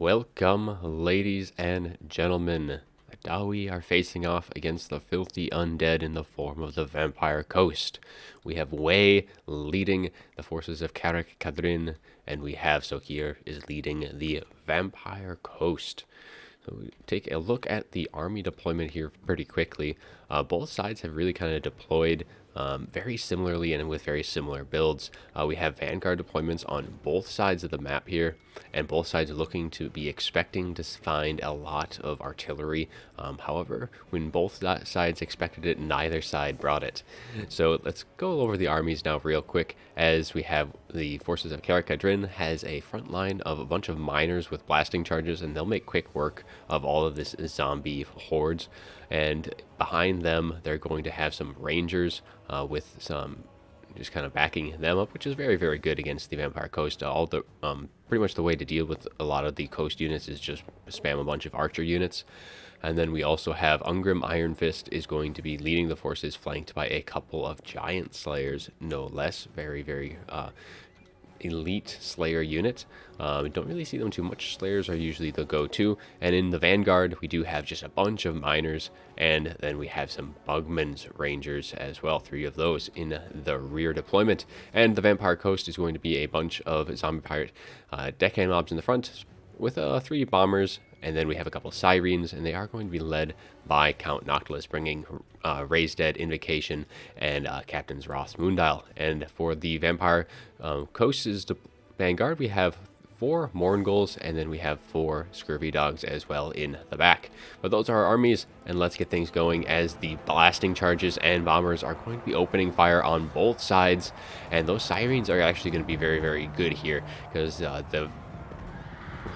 Welcome, ladies and gentlemen. The Dawi are facing off against the filthy undead in the form of the Vampire Coast. We have Wei leading the forces of Karak Kadrin, and we have Sokir is leading the Vampire Coast. So we take a look at the army deployment here pretty quickly. Both sides have really kind of deployed very similarly and with very similar builds. We have Vanguard deployments on both sides of the map here, and both sides are looking to be expecting to find a lot of artillery. However, when both sides expected it, neither side brought it. So let's go over the armies now real quick, as we have the forces of Karakadrin has a front line of a bunch of miners with blasting charges, and they'll make quick work of all of this zombie hordes. And behind them, they're going to have some rangers with some just kind of backing them up, which is very, very good against the Vampire Coast. Pretty much the way to deal with a lot of the coast units is just spam a bunch of archer units. And then we also have Ungrim Iron Fist is going to be leading the forces, flanked by a couple of Giant Slayers, no less. Very, very elite Slayer unit. Don't really see them too much. Slayers are usually the go-to. And in the Vanguard, we do have just a bunch of miners, and then we have some Bugman's Rangers as well, 3 of those in the rear deployment. And the Vampire Coast is going to be a bunch of zombie pirate deckhand mobs in the front, with 3 bombers, and then we have a couple of Sirens, and they are going to be led by Count Noctilus, bringing Raised Dead, Invocation, and Captain's Wrath Moondial. And for the Vampire Coast's Vanguard, we have 4 Morngulls, and then we have 4 Scurvy Dogs as well in the back. But those are our armies, and let's get things going, as the blasting charges and bombers are going to be opening fire on both sides. And those Sirens are actually going to be very, very good here, because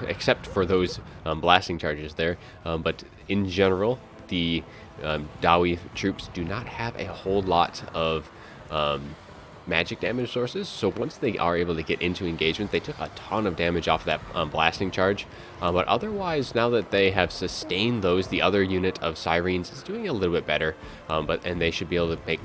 except for those blasting charges there. But in general, the Dawi troops do not have a whole lot of magic damage sources. So once they are able to get into engagement, they took a ton of damage off that blasting charge. But otherwise, now that they have sustained those, the other unit of Sirens is doing a little bit better. And they should be able to make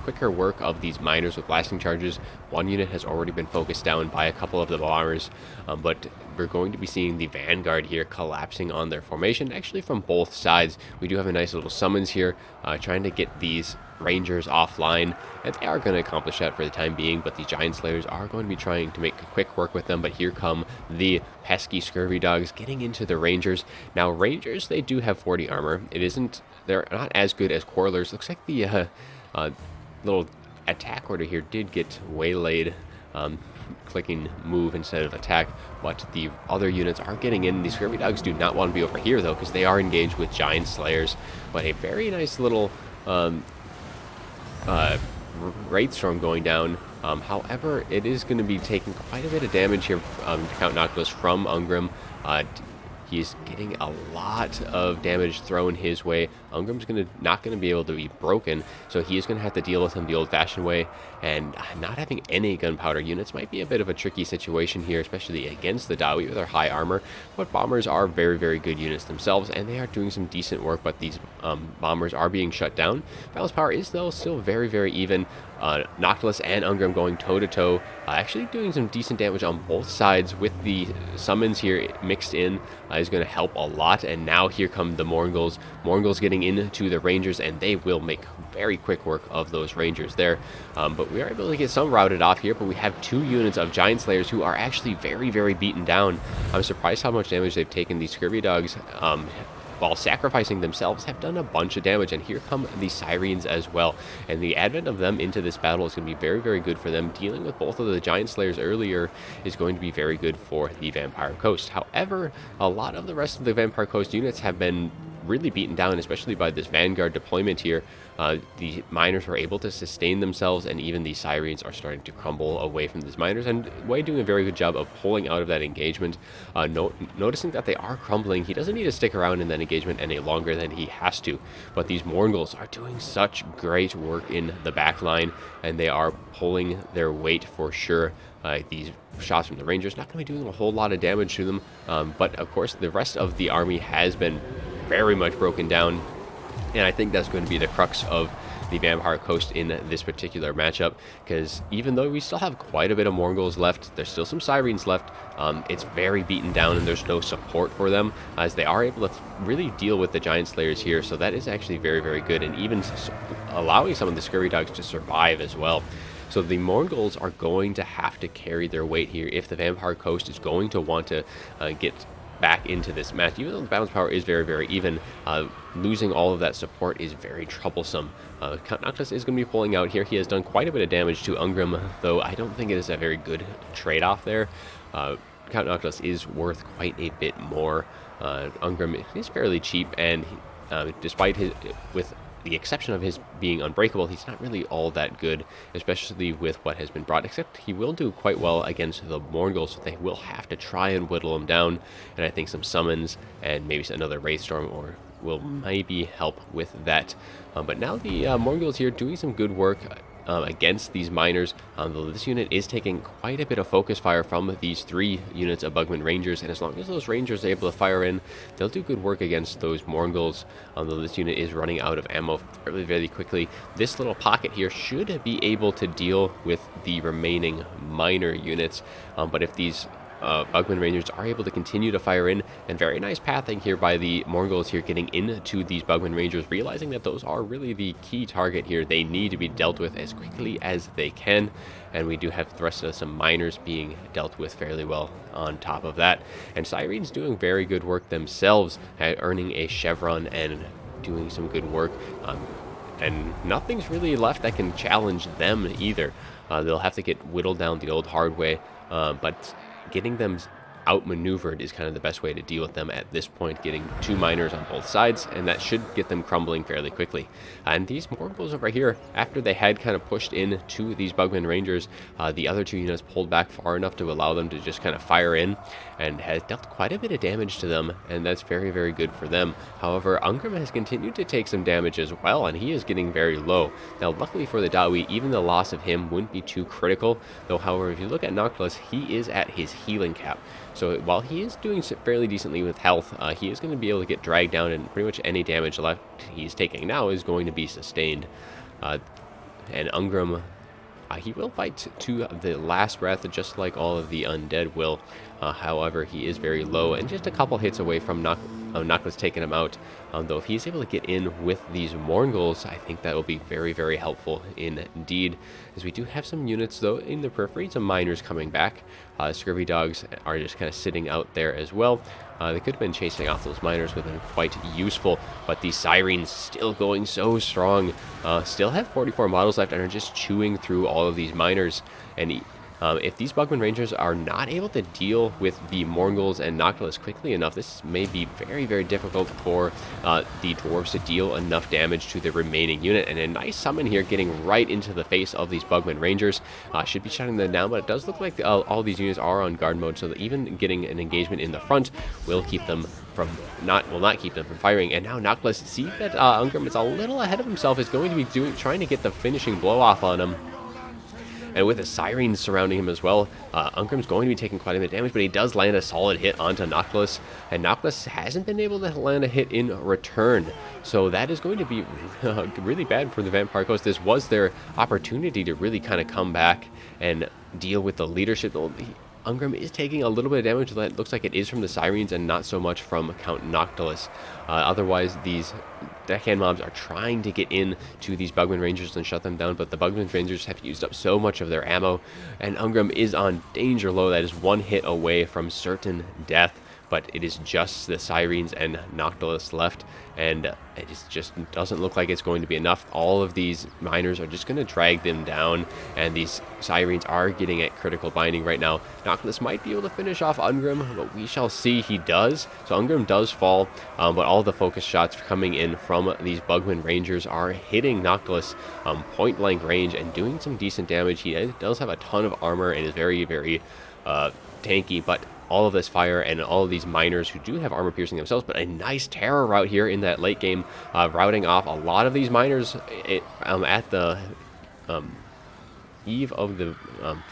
quicker work of these miners with blasting charges. One unit has already been focused down by a couple of the bombers, but we're going to be seeing the Vanguard here collapsing on their formation, actually from both sides. We do have a nice little summons here, trying to get these Rangers offline, and they are going to accomplish that for the time being, but the Giant Slayers are going to be trying to make quick work with them. But here come the pesky Scurvy Dogs getting into the Rangers. Now, Rangers, they do have 40 armor. They're not as good as Quarrelers. Looks like the little attack order here did get waylaid, clicking move instead of attack, but the other units are getting in. The Scurvy Dogs do not want to be over here though, because they are engaged with Giant Slayers. But a very nice little Wraith Storm going down. However, it is going to be taking quite a bit of damage here to Count Noctilus from Ungrim. He's getting a lot of damage thrown his way. Ungrim's not going to be able to be broken, so he is going to have to deal with him the old-fashioned way. And not having any gunpowder units might be a bit of a tricky situation here, especially against the Dawi with their high armor. But bombers are very, very good units themselves, and they are doing some decent work. But these bombers are being shut down. Balance power is, though, still very, very even. Noctilus and Ungrim going toe-to-toe, actually doing some decent damage on both sides, with the summons here mixed in is going to help a lot. And now here come the Morngulls. Morngulls getting into the Rangers, and they will make very quick work of those Rangers there. But we are able to get some routed off here, but we have 2 units of Giant Slayers who are actually very, very beaten down. I'm surprised how much damage they've taken. These Scurvy Dogs, while sacrificing themselves, have done a bunch of damage. And here come the Sirens as well, and the advent of them into this battle is going to be very, very good for them. Dealing with both of the Giant Slayers earlier is going to be very good for the Vampire Coast. However, a lot of the rest of the Vampire Coast units have been really beaten down, especially by this Vanguard deployment here. The miners were able to sustain themselves, and even the Sirens are starting to crumble away from these miners, and Wei doing a very good job of pulling out of that engagement. Noticing that they are crumbling, he doesn't need to stick around in that engagement any longer than he has to, but these Morngulls are doing such great work in the back line, and they are pulling their weight for sure. These shots from the Rangers not going to be doing a whole lot of damage to them, but of course the rest of the army has been very much broken down. And I think that's going to be the crux of the Vampire Coast in this particular matchup, because even though we still have quite a bit of Morghuls left, there's still some Sirens left. It's very beaten down, and there's no support for them, as they are able to really deal with the Giant Slayers here. So that is actually very, very good, and even allowing some of the Scurvy Dogs to survive as well. So the Morghuls are going to have to carry their weight here if the Vampire Coast is going to want to get back into this match. Even though the balance power is very, very even, losing all of that support is very troublesome. Count Noctis is going to be pulling out here. He has done quite a bit of damage to Ungrim, though I don't think it is a very good trade-off there. Count Noctis is worth quite a bit more. Ungrim is fairly cheap, and despite with the exception of his being unbreakable, he's not really all that good, especially with what has been brought, except he will do quite well against the Morghuls, so they will have to try and whittle him down, and I think some summons and maybe another Wraithstorm will maybe help with that. But now the Morghuls here doing some good work against these miners, though this unit is taking quite a bit of focus fire from these 3 units of Bugman Rangers, and as long as those Rangers are able to fire in, they'll do good work against those Morghuls, though this unit is running out of ammo fairly, very quickly. This little pocket here should be able to deal with the remaining miner units, but if these Bugman Rangers are able to continue to fire in, and very nice pathing here by the Morghuls here, getting into these Bugman Rangers, realizing that those are really the key target here. They need to be dealt with as quickly as they can, and we do have the rest of some miners being dealt with fairly well on top of that. And Sirens doing very good work themselves at earning a chevron and doing some good work, and nothing's really left that can challenge them either. They'll have to get whittled down the old hard way, but getting them outmaneuvered is kind of the best way to deal with them at this point, getting 2 miners on both sides, and that should get them crumbling fairly quickly. And these Morghuls over here, after they had kind of pushed in to these Bugman Rangers, the other 2 units pulled back far enough to allow them to just kind of fire in, and has dealt quite a bit of damage to them, and that's very, very good for them. However, Ungrim has continued to take some damage as well, and he is getting very low. Now, luckily for the Dawi, even the loss of him wouldn't be too critical, though, however, if you look at Noctilus, he is at his healing cap. So while he is doing fairly decently with health, he is going to be able to get dragged down, and pretty much any damage left he's taking now is going to be sustained. And Ungrim, he will fight to the last breath, just like all of the undead will. However, he is very low, and just a couple hits away from Noctilus taking him out. Though if he's able to get in with these Morghuls, I think that will be very, very helpful indeed. As we do have some units, though, in the periphery, some miners coming back. Scurvy Dogs are just kind of sitting out there as well. They could have been chasing off those miners, would have been quite useful, but these Sirens still going so strong. Still have 44 models left and are just chewing through all of these miners. And if these Bugman Rangers are not able to deal with the Morghuls and Noctilus quickly enough, this may be very, very difficult for the Dwarves to deal enough damage to the remaining unit. And a nice summon here, getting right into the face of these Bugman Rangers. Should be shutting them down, but it does look like all these units are on guard mode, so that even getting an engagement in the front will keep them from not keep them from firing. And now Noctilus, see that Ungrim is a little ahead of himself, is going to be trying to get the finishing blow off on him. And with the Sirens surrounding him as well, Ungrim's going to be taking quite a bit of damage, but he does land a solid hit onto Noctilus, and Noctilus hasn't been able to land a hit in return. So that is going to be really bad for the Vampire Coast. This was their opportunity to really kind of come back and deal with the leadership. Ungrim is taking a little bit of damage. That looks like it is from the Sirens and not so much from Count Noctilus. Otherwise, these deckhand mobs are trying to get in to these Bugman Rangers and shut them down, but the Bugman Rangers have used up so much of their ammo, and Ungrim is on danger low. That is 1 hit away from certain death, but it is just the Sirens and Noctilus left, and it just doesn't look like it's going to be enough. All of these miners are just going to drag them down, and these Sirens are getting at critical binding right now. Noctilus might be able to finish off Ungrim, but we shall see. He does. So Ungrim does fall, but all the focus shots coming in from these Bugman Rangers are hitting Noctilus point blank range and doing some decent damage. He does have a ton of armor and is very, very tanky, but all of this fire and all of these miners who do have armor piercing themselves, but a nice terror route here in that late game, routing off a lot of these miners at the eve of the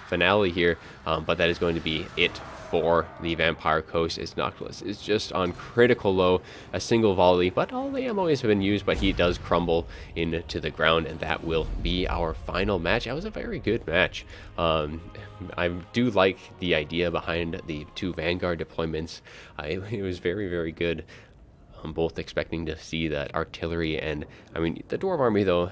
finale here, but that is going to be it for the Vampire Coast is Noctilus is just on critical low, a single volley, but all the ammo has been used, but he does crumble into the ground, and that will be our final match. That was a very good match. I do like the idea behind the 2 Vanguard deployments. It was very, very good. I'm both expecting to see that artillery, and I mean, the Dwarf army, though,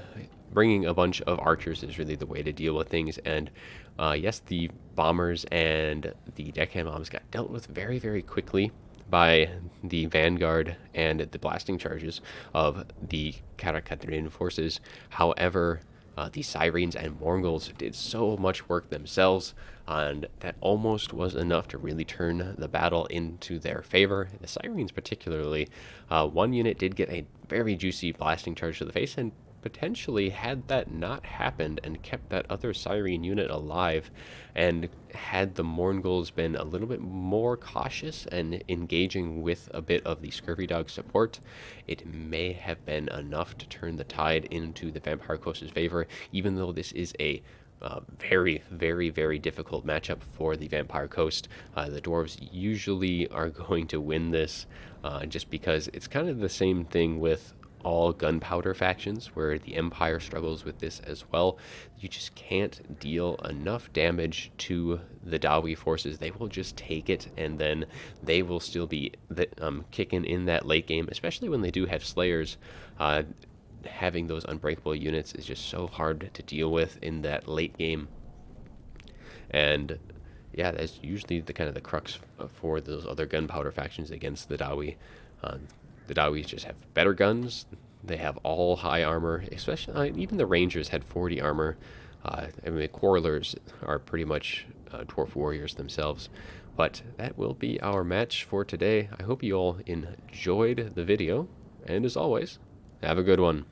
bringing a bunch of archers is really the way to deal with things. And yes, the bombers and the deckhand bombs got dealt with very, very quickly by the Vanguard and the blasting charges of the Karakatrin forces. However, the Sirens and Mongols did so much work themselves, and that almost was enough to really turn the battle into their favor. The Sirens particularly, one unit did get a very juicy blasting charge to the face, and potentially, had that not happened and kept that other Siren unit alive, and had the Mongols been a little bit more cautious and engaging with a bit of the Scurvy Dog support, it may have been enough to turn the tide into the Vampire Coast's favor, even though this is a very, very, very difficult matchup for the Vampire Coast. The Dwarves usually are going to win this, just because it's kind of the same thing with all gunpowder factions, where the Empire struggles with this as well. You just can't deal enough damage to the Dawi forces. They will just take it, and then they will still be kicking in that late game, especially when they do have Slayers. Having those unbreakable units is just so hard to deal with in that late game. And yeah, that's usually the kind of the crux for those other gunpowder factions against the Dawi. The Dawis just have better guns. They have all high armor, especially even the Rangers had 40 armor. I mean, the Quarrelers are pretty much dwarf warriors themselves. But that will be our match for today. I hope you all enjoyed the video, and as always, have a good one.